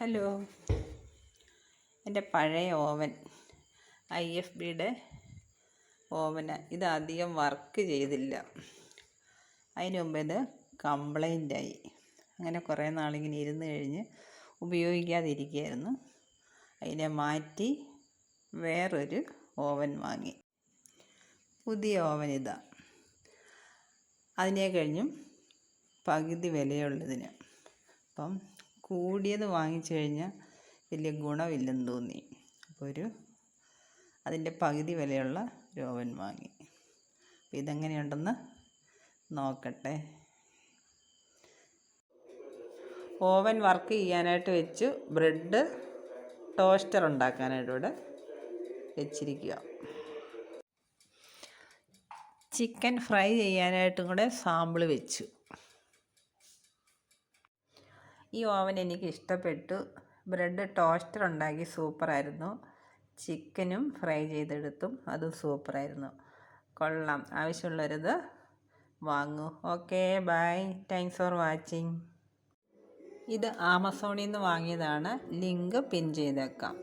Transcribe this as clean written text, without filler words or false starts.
Hello, എൻ്റെ പഴയ oven IFBയുടെ oven ഇത് അധികം വർക്ക് ചെയ്തില്ല. അതിന് മുമ്പ് ഇത് കംപ്ലൈൻ്റായി. അങ്ങനെ കുറേ നാളിങ്ങനെ ഇരുന്ന് കഴിഞ്ഞ് ഉപയോഗിക്കാതിരിക്കുകയായിരുന്നു. അതിനെ മാറ്റി വേറൊരു ഓവൻ വാങ്ങി. പുതിയ ഓവൻ ഇതാ. അതിനെ കഴിഞ്ഞും പകുതി വിലയുള്ളതിന്. അപ്പം കൂടിയത് വാങ്ങിച്ചു കഴിഞ്ഞാൽ വലിയ ഗുണമില്ലെന്ന് തോന്നി. അപ്പോൾ അതിൻ്റെ പകുതി വിലയുള്ള ഒരു ഓവൻ വാങ്ങി. അപ്പോൾ ഇതെങ്ങനെയുണ്ടെന്ന് നോക്കട്ടെ. ഓവൻ വർക്ക് ചെയ്യാനായിട്ട് വെച്ചു. ബ്രെഡ് ടോസ്റ്റർ ഉണ്ടാക്കാനായിട്ട് ഇവിടെ വെച്ചിരിക്കുക. ചിക്കൻ ഫ്രൈ ചെയ്യാനായിട്ടും കൂടെ സാമ്പിൾ വെച്ചു. ഈ ഓവൻ എനിക്ക് ഇഷ്ടപ്പെട്ടു. ബ്രെഡ് ടോസ്റ്റർ ഉണ്ടാക്കി സൂപ്പറായിരുന്നു. ചിക്കനും ഫ്രൈ ചെയ്തെടുത്തും അതും സൂപ്പറായിരുന്നു. കൊള്ളാം. ആവശ്യമുള്ളവരത് വാങ്ങൂ. Okay, bye. Thanks for watching. ഇത് ആമസോണിൽ നിന്ന് വാങ്ങിയതാണ്. ലിങ്ക് പിൻ ചെയ്തേക്കാം.